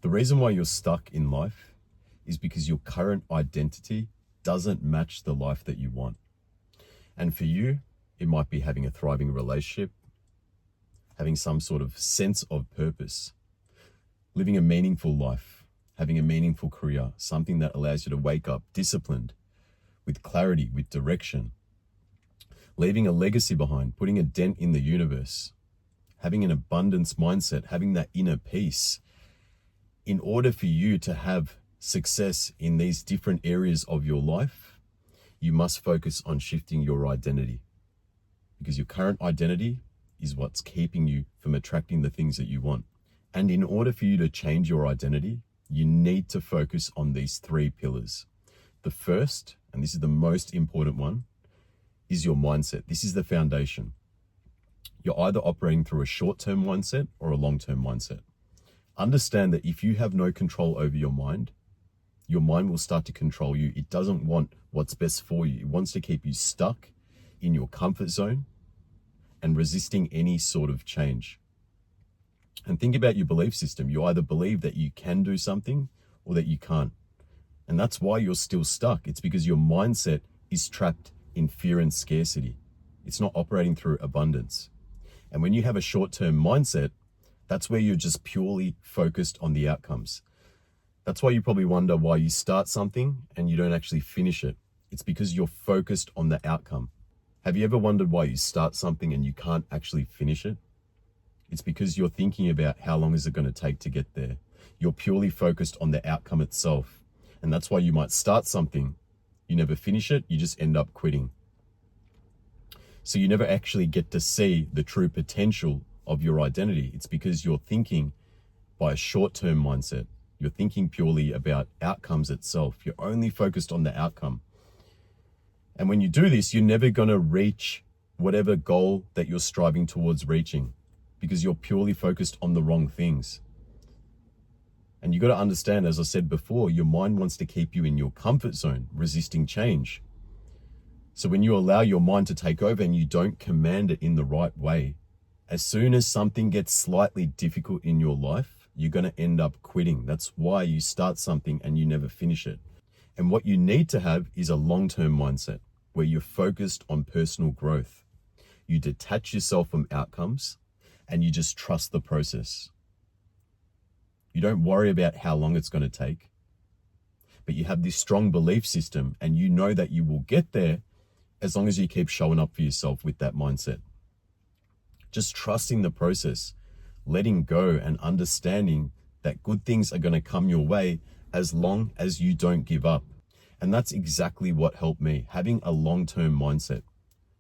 The reason why you're stuck in life is because your current identity doesn't match the life that you want. And for you, it might be having a thriving relationship, having some sort of sense of purpose, living a meaningful life, having a meaningful career, something that allows you to wake up disciplined, with clarity, with direction, leaving a legacy behind, putting a dent in the universe, having an abundance mindset, having that inner peace. In order for you to have success in these different areas of your life, you must focus on shifting your identity, because your current identity is what's keeping you from attracting the things that you want. And in order for you to change your identity, you need to focus on these three pillars. The first, and this is the most important one, is your mindset. This is the foundation. You're either operating through a short-term mindset or a long-term mindset. Understand that if you have no control over your mind will start to control you. It doesn't want what's best for you. It wants to keep you stuck in your comfort zone and resisting any sort of change. And think about your belief system. You either believe that you can do something or that you can't. And that's why you're still stuck. It's because your mindset is trapped in fear and scarcity. It's not operating through abundance. And when you have a short-term mindset, that's where you're just purely focused on the outcomes. That's why you probably wonder why you start something and you don't actually finish it. It's because you're focused on the outcome. Have you ever wondered why you start something and you can't actually finish it? It's because you're thinking about how long is it going to take to get there. You're purely focused on the outcome itself. And that's why you might start something, you never finish it, you just end up quitting. So you never actually get to see the true potential of your identity. It's because you're thinking by a short-term mindset. You're thinking purely about outcomes itself. You're only focused on the outcome. And when you do this, you're never going to reach whatever goal that you're striving towards reaching, because you're purely focused on the wrong things. And you got to understand, as I said before, your mind wants to keep you in your comfort zone, resisting change. So when you allow your mind to take over and you don't command it in the right way, as soon as something gets slightly difficult in your life, you're going to end up quitting. That's why you start something and you never finish it. And what you need to have is a long-term mindset where you're focused on personal growth. You detach yourself from outcomes and you just trust the process. You don't worry about how long it's going to take, but you have this strong belief system and you know that you will get there as long as you keep showing up for yourself with that mindset. Just trusting the process, letting go and understanding that good things are going to come your way as long as you don't give up. And that's exactly what helped me, having a long-term mindset,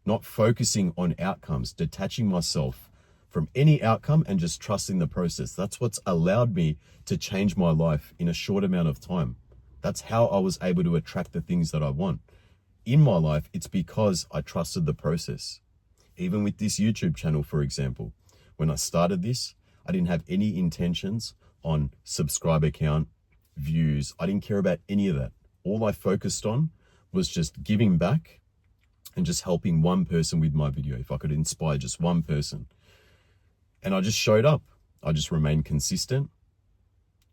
not focusing on outcomes, detaching myself from any outcome and just trusting the process. That's what's allowed me to change my life in a short amount of time. That's how I was able to attract the things that I want in my life. It's because I trusted the process. Even with this YouTube channel, for example, when I started this, I didn't have any intentions on subscriber count, views. I didn't care about any of that. All I focused on was just giving back and just helping one person with my video. If I could inspire just one person. And I just showed up. I just remained consistent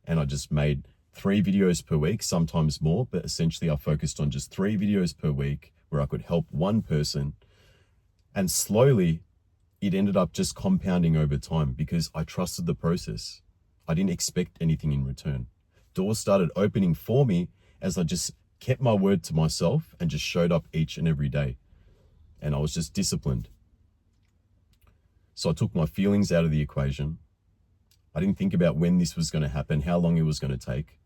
and I just made 3 videos per week, sometimes more, but essentially I focused on just 3 videos per week where I could help one person. And slowly it ended up just compounding over time because I trusted the process. I didn't expect anything in return. Doors started opening for me as I just kept my word to myself and just showed up each and every day. And I was just disciplined. So I took my feelings out of the equation. I didn't think about when this was going to happen, how long it was going to take.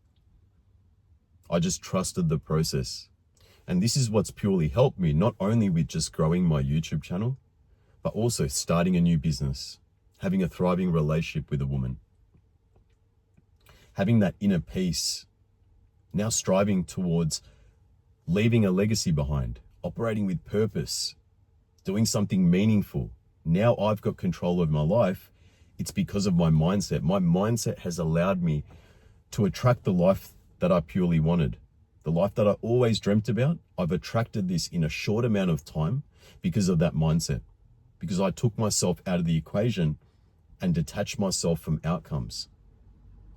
I just trusted the process. And this is what's purely helped me, not only with just growing my YouTube channel, but also starting a new business, having a thriving relationship with a woman, having that inner peace, now striving towards leaving a legacy behind, operating with purpose, doing something meaningful. Now I've got control of my life. It's because of my mindset. My mindset has allowed me to attract the life that I purely wanted. The life that I always dreamt about, I've attracted this in a short amount of time because of that mindset. Because I took myself out of the equation and detached myself from outcomes.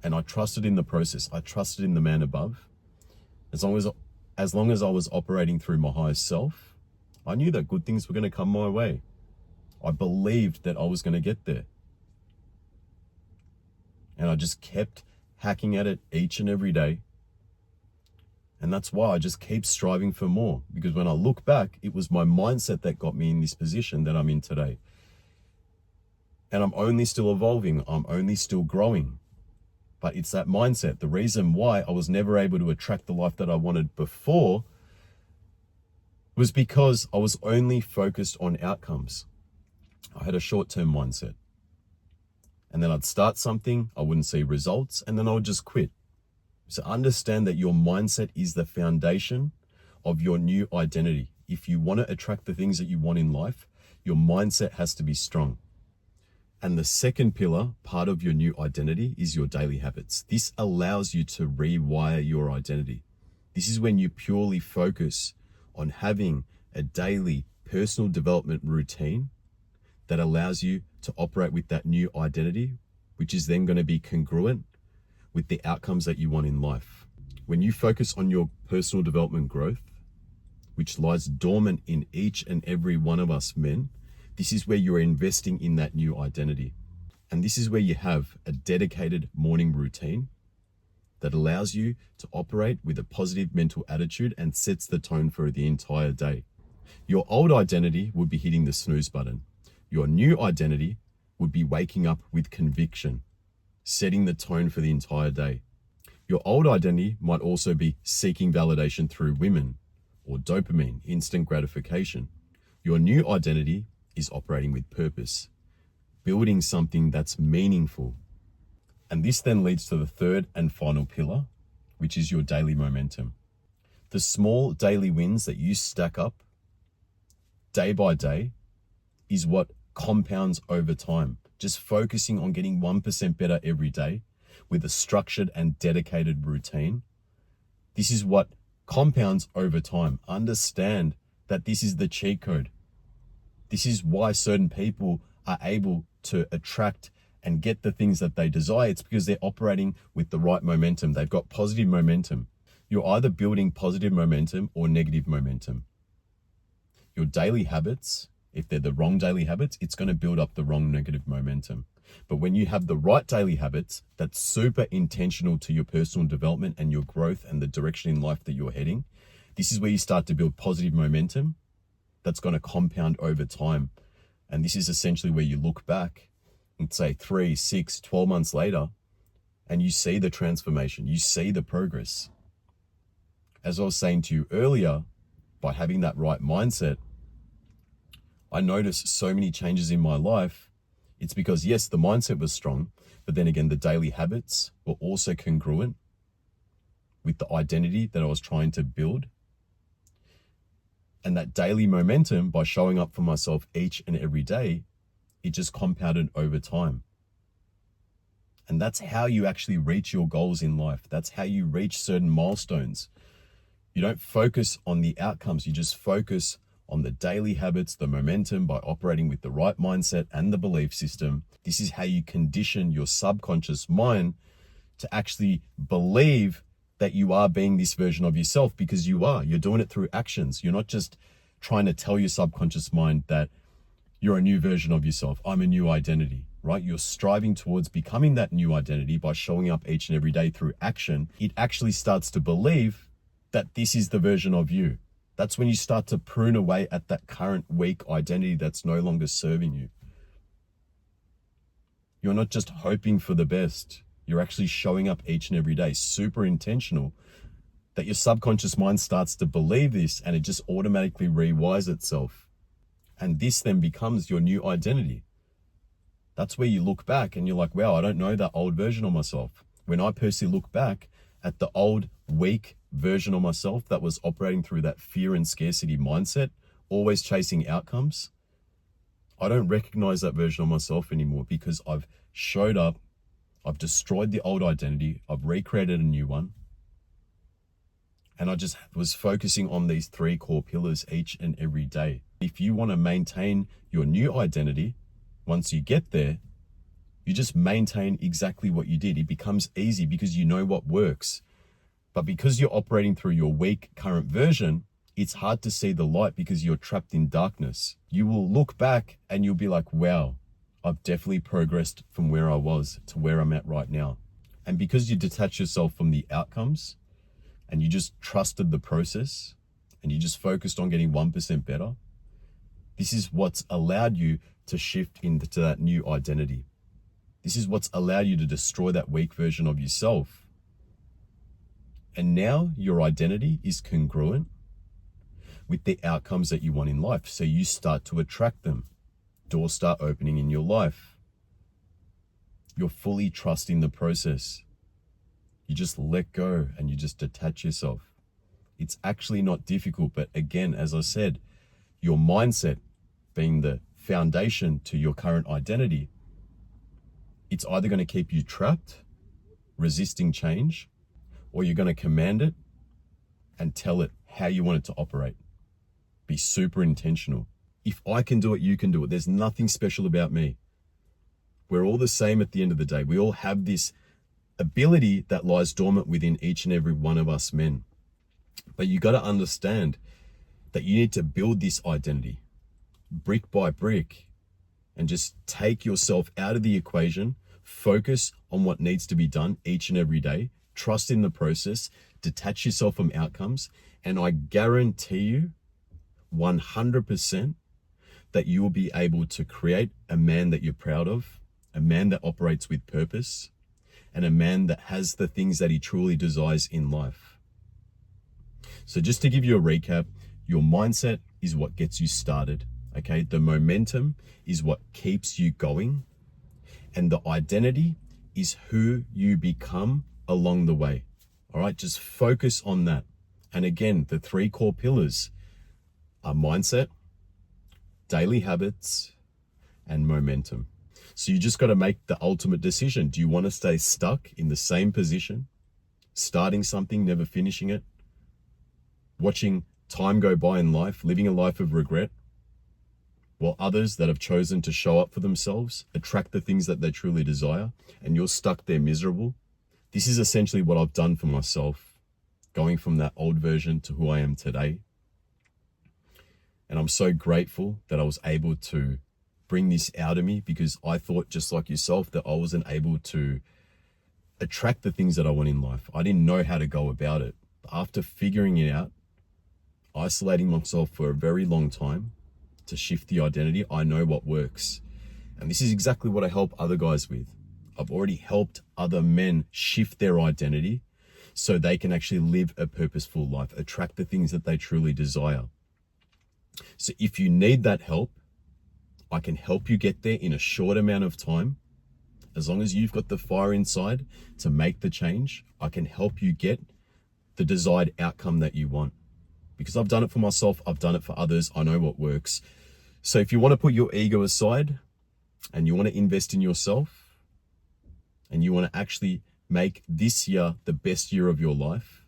And I trusted in the process. I trusted in the man above. As long as I was operating through my highest self, I knew that good things were going to come my way. I believed that I was going to get there. And I just kept hacking at it each and every day. And that's why I just keep striving for more. Because when I look back, it was my mindset that got me in this position that I'm in today. And I'm only still evolving. I'm only still growing. But it's that mindset. The reason why I was never able to attract the life that I wanted before was because I was only focused on outcomes. I had a short-term mindset. And then I'd start something, I wouldn't see results, and then I would just quit. So understand that your mindset is the foundation of your new identity. If you want to attract the things that you want in life, your mindset has to be strong. And the second pillar, part of your new identity, is your daily habits. This allows you to rewire your identity. This is when you purely focus on having a daily personal development routine that allows you to operate with that new identity, which is then going to be congruent with the outcomes that you want in life. When you focus on your personal development growth, which lies dormant in each and every one of us men, this is where you're investing in that new identity. And this is where you have a dedicated morning routine that allows you to operate with a positive mental attitude and sets the tone for the entire day. Your old identity would be hitting the snooze button. Your new identity would be waking up with conviction, setting the tone for the entire day. Your old identity might also be seeking validation through women or dopamine, instant gratification. Your new identity is operating with purpose, building something that's meaningful. And this then leads to the third and final pillar, which is your daily momentum. The small daily wins that you stack up day by day is what compounds over time. Just focusing on getting 1% better every day with a structured and dedicated routine. This is what compounds over time. Understand that this is the cheat code. This is why certain people are able to attract and get the things that they desire. It's because they're operating with the right momentum. They've got positive momentum. You're either building positive momentum or negative momentum. Your daily habits, if they're the wrong daily habits, it's going to build up the wrong negative momentum. But when you have the right daily habits, that's super intentional to your personal development and your growth and the direction in life that you're heading, this is where you start to build positive momentum that's going to compound over time. And this is essentially where you look back and say 3, 6, 12 months later, and you see the transformation, you see the progress. As I was saying to you earlier, by having that right mindset, I noticed so many changes in my life. It's because, yes, the mindset was strong, but then again, the daily habits were also congruent with the identity that I was trying to build. And that daily momentum, by showing up for myself each and every day, it just compounded over time. And that's how you actually reach your goals in life. That's how you reach certain milestones. You don't focus on the outcomes. You just focus on the daily habits, the momentum, by operating with the right mindset and the belief system. This is how you condition your subconscious mind to actually believe that you are being this version of yourself, because you are. You're doing it through actions. You're not just trying to tell your subconscious mind that you're a new version of yourself. I'm a new identity, right? You're striving towards becoming that new identity by showing up each and every day through action. It actually starts to believe that this is the version of you. That's when you start to prune away at that current weak identity that's no longer serving you. You're not just hoping for the best. You're actually showing up each and every day, super intentional, that your subconscious mind starts to believe this, and it just automatically rewires itself. And this then becomes your new identity. That's where you look back and you're like, wow, I don't know that old version of myself. When I personally look back at the old weak version of myself that was operating through that fear and scarcity mindset, always chasing outcomes, I don't recognize that version of myself anymore, because I've showed up, I've destroyed the old identity, I've recreated a new one. And I just was focusing on these 3 core pillars each and every day. If you want to maintain your new identity, once you get there, You just maintain exactly what you did. It becomes easy because you know what works. But because you're operating through your weak current version, it's hard to see the light because you're trapped in darkness. You will look back and you'll be like, wow, I've definitely progressed from where I was to where I'm at right now. And because you detach yourself from the outcomes and you just trusted the process and you just focused on getting 1% better, this is what's allowed you to shift into that new identity. This is what's allowed you to destroy that weak version of yourself. And now your identity is congruent with the outcomes that you want in life. So you start to attract them. Doors start opening in your life. You're fully trusting the process. You just let go and you just detach yourself. It's actually not difficult, but again, as I said, your mindset being the foundation to your current identity, it's either going to keep you trapped, resisting change, or you're going to command it and tell it how you want it to operate. Be super intentional. If I can do it, you can do it. There's nothing special about me. We're all the same at the end of the day. We all have this ability that lies dormant within each and every one of us men. But you got to understand that you need to build this identity brick by brick and just take yourself out of the equation, focus on what needs to be done each and every day, trust in the process, detach yourself from outcomes, and I guarantee you 100% that you will be able to create a man that you're proud of, a man that operates with purpose, and a man that has the things that he truly desires in life. So just to give you a recap, your mindset is what gets you started, okay? The momentum is what keeps you going, and the identity is who you become along the way, all right? Just focus on that. And again, the 3 core pillars are mindset, daily habits, and momentum. So you just got to make the ultimate decision. Do you want to stay stuck in the same position, starting something, never finishing it, watching time go by in life, living a life of regret, while others that have chosen to show up for themselves attract the things that they truly desire, and you're stuck there miserable? This is essentially what I've done for myself, going from that old version to who I am today. And I'm so grateful that I was able to bring this out of me, because I thought, just like yourself, that I wasn't able to attract the things that I want in life. I didn't know how to go about it. But after figuring it out, isolating myself for a very long time to shift the identity, I know what works. And this is exactly what I help other guys with. I've already helped other men shift their identity so they can actually live a purposeful life, attract the things that they truly desire. So if you need that help, I can help you get there in a short amount of time. As long as you've got the fire inside to make the change, I can help you get the desired outcome that you want. Because I've done it for myself, I've done it for others, I know what works. So if you want to put your ego aside and you want to invest in yourself and you want to actually make this year the best year of your life,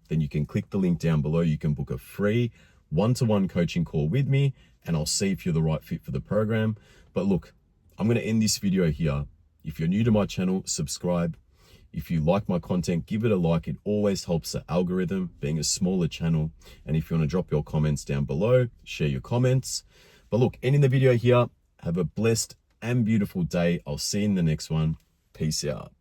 then you can click the link down below. You can book a free one-to-one coaching call with me, and I'll see if you're the right fit for the program. But look, I'm going to end this video here. If you're new to my channel, subscribe. If you like my content, give it a like. It always helps the algorithm, being a smaller channel. And if you want to drop your comments down below, share your comments. But look, ending the video here. Have a blessed and beautiful day. I'll see you in the next one. Peace out.